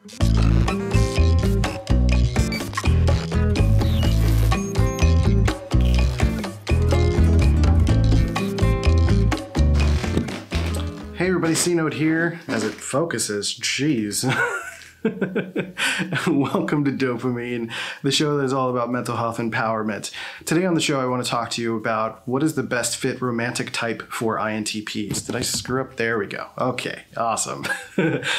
Hey everybody, C-Note here, as it focuses, jeez. Welcome to Dopamine, the show that is all about mental health empowerment. Today on the show, I want to talk to you about what is the best fit romantic type for INTPs. Did I screw up? There we go. Okay, awesome.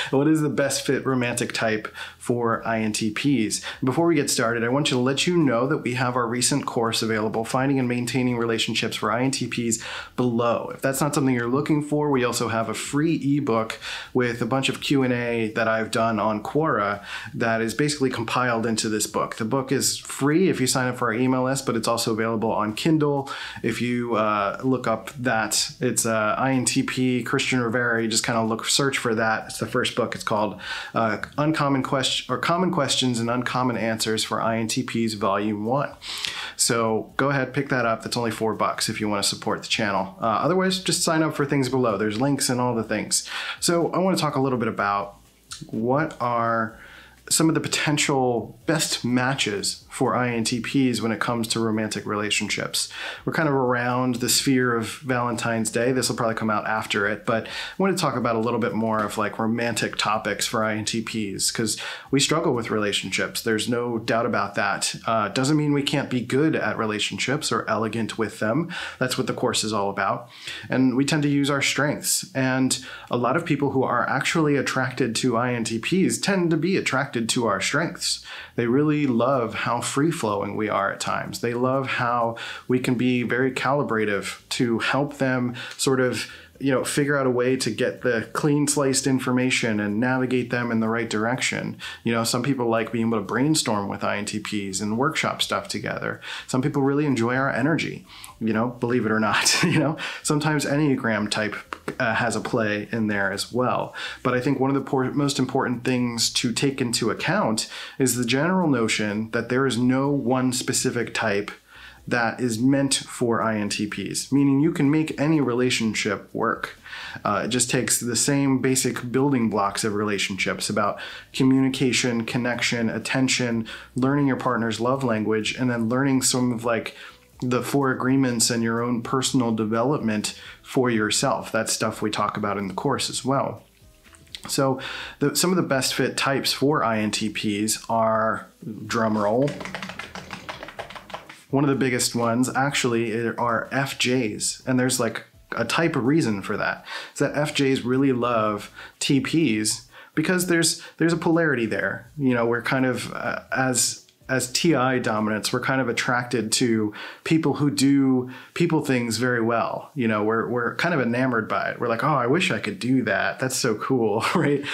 What is the best fit romantic type for INTPs? Before we get started, I want to let you know that we have our recent course available, Finding and Maintaining Relationships for INTPs, below. If that's not something you're looking for, we also have a free ebook with a bunch of Q&A that I've done on Quora that is basically compiled into this book. The book is free if you sign up for our email list, but it's also available on Kindle. If you look up that, it's INTP, Christian Rivera, you just kind of search for that. It's the first book. It's called Common Questions and Uncommon Answers for INTPs, Volume 1. So go ahead, pick that up. That's only $4 if you want to support the channel. Otherwise, just sign up for things below. There's links and all the things. So I want to talk a little bit about what are some of the potential best matches for INTPs when it comes to romantic relationships. We're kind of around the sphere of Valentine's Day. This will probably come out after it, but I want to talk about a little bit more of like romantic topics for INTPs because we struggle with relationships. There's no doubt about that. Doesn't mean we can't be good at relationships or elegant with them. That's what the course is all about. And we tend to use our strengths. And a lot of people who are actually attracted to INTPs tend to be attracted to our strengths. They really love how free-flowing we are at times. They love how we can be very calibrative to help them sort of, figure out a way to get the clean sliced information and navigate them in the right direction. Some people like being able to brainstorm with INTPs and workshop stuff together. Some people really enjoy our energy, believe it or not. Sometimes Enneagram type has a play in there as well. But I think one of the most important things to take into account is the general notion that there is no one specific type that is meant for INTPs, meaning you can make any relationship work. It just takes the same basic building blocks of relationships about communication, connection, attention, learning your partner's love language, and then learning some of like the 4 agreements and your own personal development for yourself. That's stuff we talk about in the course as well. So some of the best fit types for INTPs are, drum roll, one of the biggest ones actually are FJs. And there's like a type of reason for that. Is that FJs really love TPs because there's a polarity there. We're kind of, as TI dominants, we're kind of attracted to people who do people things very well. We're kind of enamored by it. We're like, oh, I wish I could do that. That's so cool, right?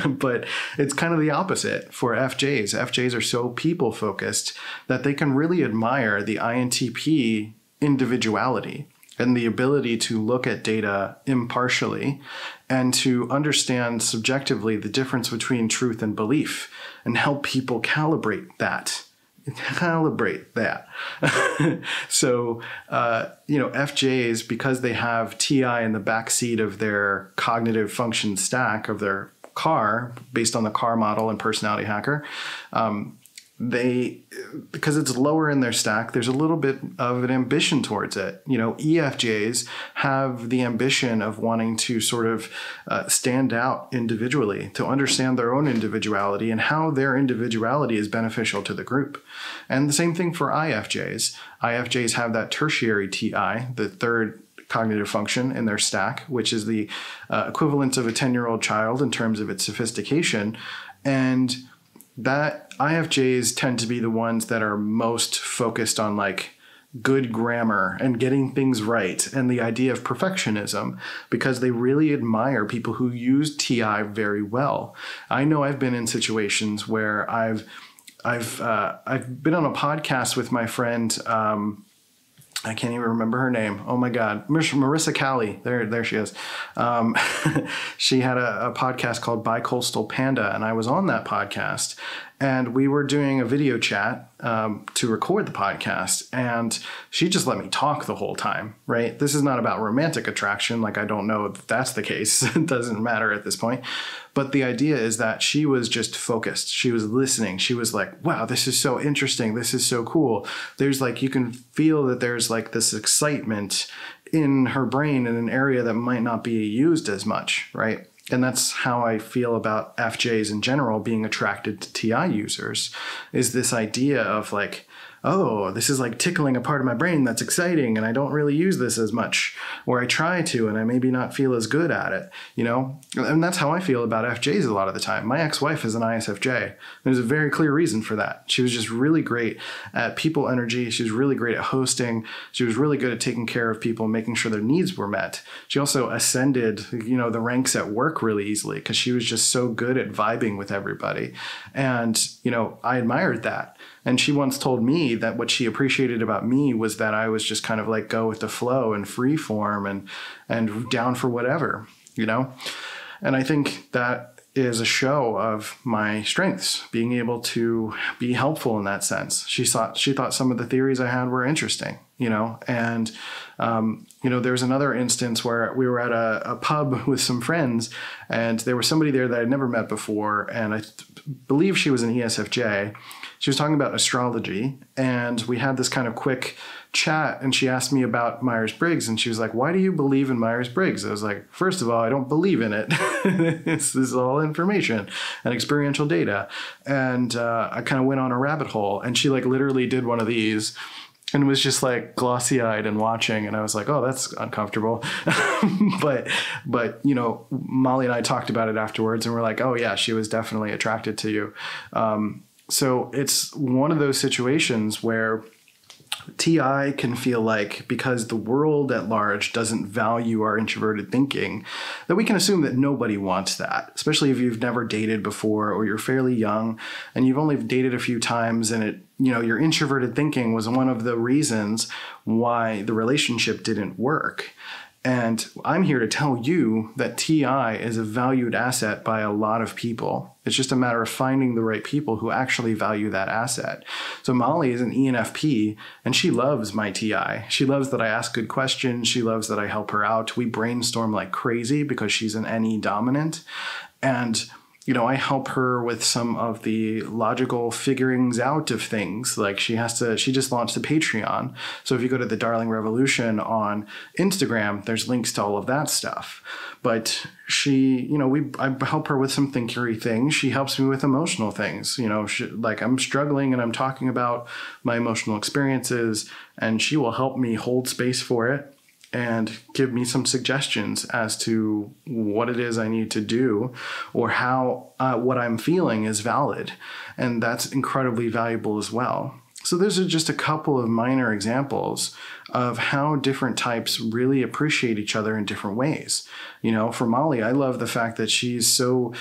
But it's kind of the opposite for FJs. FJs are so people focused that they can really admire the INTP individuality and the ability to look at data impartially and to understand subjectively the difference between truth and belief and help people calibrate that. So, FJs, because they have TI in the backseat of their cognitive function stack of their car, based on the car model and personality hacker, because it's lower in their stack, there's a little bit of an ambition towards it. EFJs have the ambition of wanting to sort of stand out individually, to understand their own individuality and how their individuality is beneficial to the group. And the same thing for IFJs. IFJs have that tertiary TI, the third cognitive function in their stack, which is the equivalent of a 10-year-old child in terms of its sophistication. And that IFJs tend to be the ones that are most focused on like good grammar and getting things right and the idea of perfectionism because they really admire people who use TI very well. I know I've been in situations where I've been on a podcast with my friend, I can't even remember her name. Oh my God. Marissa Cali. There she is. She had a podcast called Bicoastal Panda, and I was on that podcast. And we were doing a video chat to record the podcast, and she just let me talk the whole time, right? This is not about romantic attraction. Like, I don't know if that's the case. It doesn't matter at this point. But the idea is that she was just focused. She was listening. She was like, wow, this is so interesting. This is so cool. There's like, you can feel that there's like this excitement in her brain in an area that might not be used as much, right? And that's how I feel about FJs in general being attracted to TI users, is this idea of like, oh, this is like tickling a part of my brain that's exciting, and I don't really use this as much, or I try to, and I maybe not feel as good at it, you know? And that's how I feel about FJs a lot of the time. My ex-wife is an ISFJ. There's a very clear reason for that. She was just really great at people energy. She was really great at hosting. She was really good at taking care of people, making sure their needs were met. She also ascended, you know, the ranks at work really easily because she was just so good at vibing with everybody. And, you know, I admired that. And she once told me that what she appreciated about me was that I was just kind of like go with the flow and free form and down for whatever, you know? And I think that is a show of my strengths, being able to be helpful in that sense. She thought some of the theories I had were interesting, you know? And, you know, there's another instance where we were at a pub with some friends, and there was somebody there that I'd never met before. And I believe she was an ESFJ. She was talking about astrology, and we had this kind of quick chat, and she asked me about Myers-Briggs, and she was like, why do you believe in Myers-Briggs? I was like, first of all, I don't believe in it. This is all information and experiential data. And I kind of went on a rabbit hole, and she like literally did one of these and was just like glossy-eyed and watching. And I was like, oh, that's uncomfortable. but, you know, Molly and I talked about it afterwards, and we're like, oh yeah, she was definitely attracted to you. So it's one of those situations where TI can feel like, because the world at large doesn't value our introverted thinking, that we can assume that nobody wants that, especially if you've never dated before or you're fairly young and you've only dated a few times, and it, you know, your introverted thinking was one of the reasons why the relationship didn't work. And I'm here to tell you that TI is a valued asset by a lot of people. It's just a matter of finding the right people who actually value that asset. So Molly is an ENFP, and she loves my TI. She loves that I ask good questions. She loves that I help her out. We brainstorm like crazy because she's an NE dominant. And you know, I help her with some of the logical figurings out of things. Like she just launched a Patreon. So if you go to the Darling Revolution on Instagram, there's links to all of that stuff. But I help her with some thinkery things. She helps me with emotional things. You know, like I'm struggling and I'm talking about my emotional experiences, and she will help me hold space for it and give me some suggestions as to what it is I need to do, or how what I'm feeling is valid. And that's incredibly valuable as well. So those are just a couple of minor examples of how different types really appreciate each other in different ways. You know, for Molly, I love the fact that she's so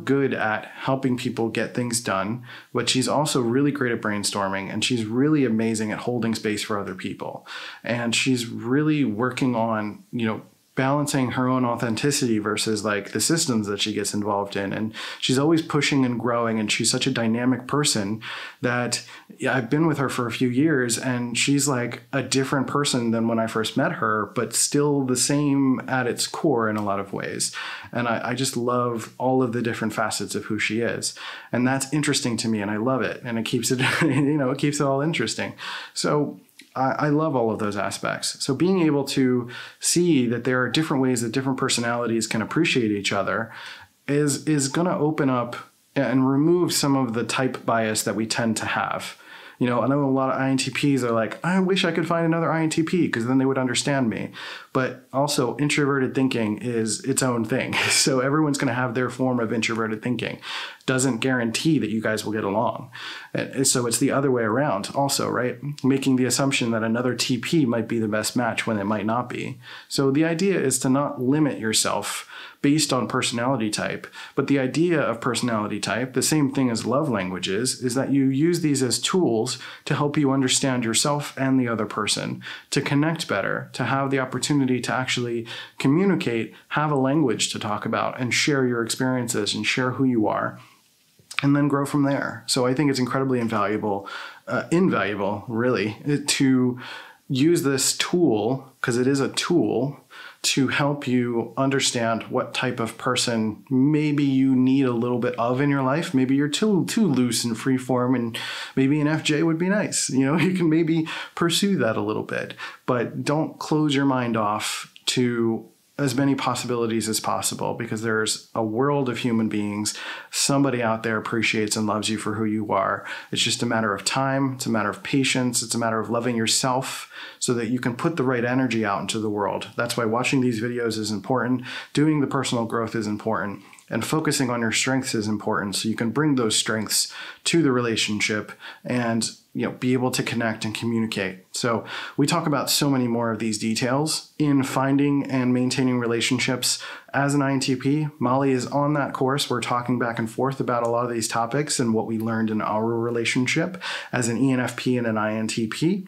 good at helping people get things done, but she's also really great at brainstorming, and she's really amazing at holding space for other people. And she's really working on, you know, balancing her own authenticity versus like the systems that she gets involved in. And she's always pushing and growing, and she's such a dynamic person that I've been with her for a few years, and she's like a different person than when I first met her, but still the same at its core in a lot of ways. And I just love all of the different facets of who she is. And that's interesting to me, and I love it. And it keeps it, you know, it keeps it all interesting. So I love all of those aspects. So being able to see that there are different ways that different personalities can appreciate each other is going to open up and remove some of the type bias that we tend to have. You know, I know a lot of INTPs are like, I wish I could find another INTP because then they would understand me. But also introverted thinking is its own thing. So everyone's going to have their form of introverted thinking. Doesn't guarantee that you guys will get along. And so it's the other way around also, right? Making the assumption that another TP might be the best match when it might not be. So the idea is to not limit yourself based on personality type. But the idea of personality type, the same thing as love languages, is that you use these as tools to help you understand yourself and the other person, to connect better, to have the opportunity to actually communicate, have a language to talk about, and share your experiences and share who you are. and then grow from there. So I think it's incredibly invaluable really, to use this tool, because it is a tool, to help you understand what type of person maybe you need a little bit of in your life. Maybe you're too loose and free form, and maybe an FJ would be nice. You know, you can maybe pursue that a little bit, but don't close your mind off to as many possibilities as possible, because there's a world of human beings. Somebody out there appreciates and loves you for who you are. It's just a matter of time. It's a matter of patience. It's a matter of loving yourself so that you can put the right energy out into the world. That's why watching these videos is important. Doing the personal growth is important. And focusing on your strengths is important, so you can bring those strengths to the relationship and, you know, be able to connect and communicate. So we talk about so many more of these details in finding and maintaining relationships as an INTP. Molly is on that course. We're talking back and forth about a lot of these topics and what we learned in our relationship as an ENFP and an INTP.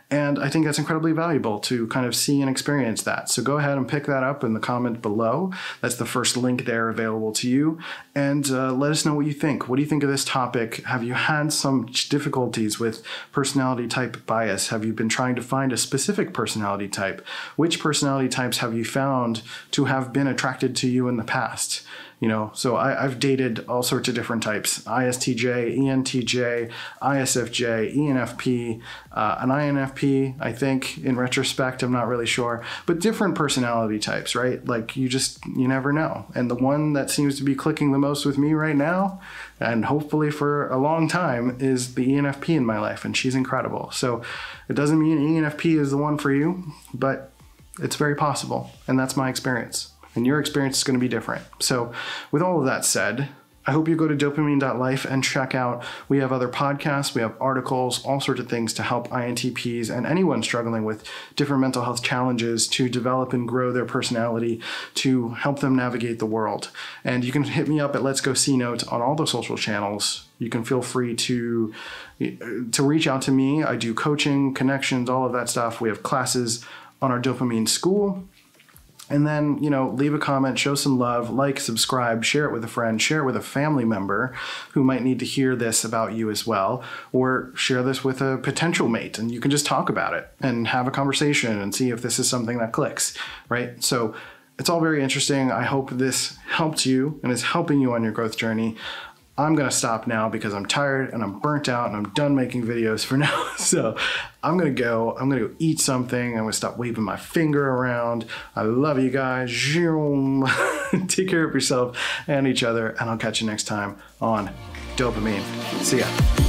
And I think that's incredibly valuable to kind of see and experience that. So go ahead and pick that up in the comment below. That's the first link there available to you. And let us know what you think. What do you think of this topic? Have you had some difficulties with personality type bias? Have you been trying to find a specific personality type? Which personality types have you found to have been attracted to you in the past? You know, so I've dated all sorts of different types: ISTJ, ENTJ, ISFJ, ENFP, an INFP, I think, in retrospect, I'm not really sure, but different personality types, right? Like you never know. And the one that seems to be clicking the most with me right now, and hopefully for a long time, is the ENFP in my life, and she's incredible. So it doesn't mean ENFP is the one for you, but it's very possible, and that's my experience. And your experience is going to be different. So with all of that said, I hope you go to dopamine.life and check out. We have other podcasts, we have articles, all sorts of things to help INTPs and anyone struggling with different mental health challenges to develop and grow their personality, to help them navigate the world. And you can hit me up at Let's Go C Note on all the social channels. You can feel free to reach out to me. I do coaching, connections, all of that stuff. We have classes on our Dopamine School. And then, you know, leave a comment, show some love, like, subscribe, share it with a friend, share it with a family member who might need to hear this about you as well, or share this with a potential mate, and you can just talk about it and have a conversation and see if this is something that clicks, right? So it's all very interesting. I hope this helped you and is helping you on your growth journey. I'm going to stop now because I'm tired and I'm burnt out and I'm done making videos for now. So I'm going to go eat something. I'm going to stop waving my finger around. I love you guys. Take care of yourself and each other, and I'll catch you next time on Dopamine. See ya.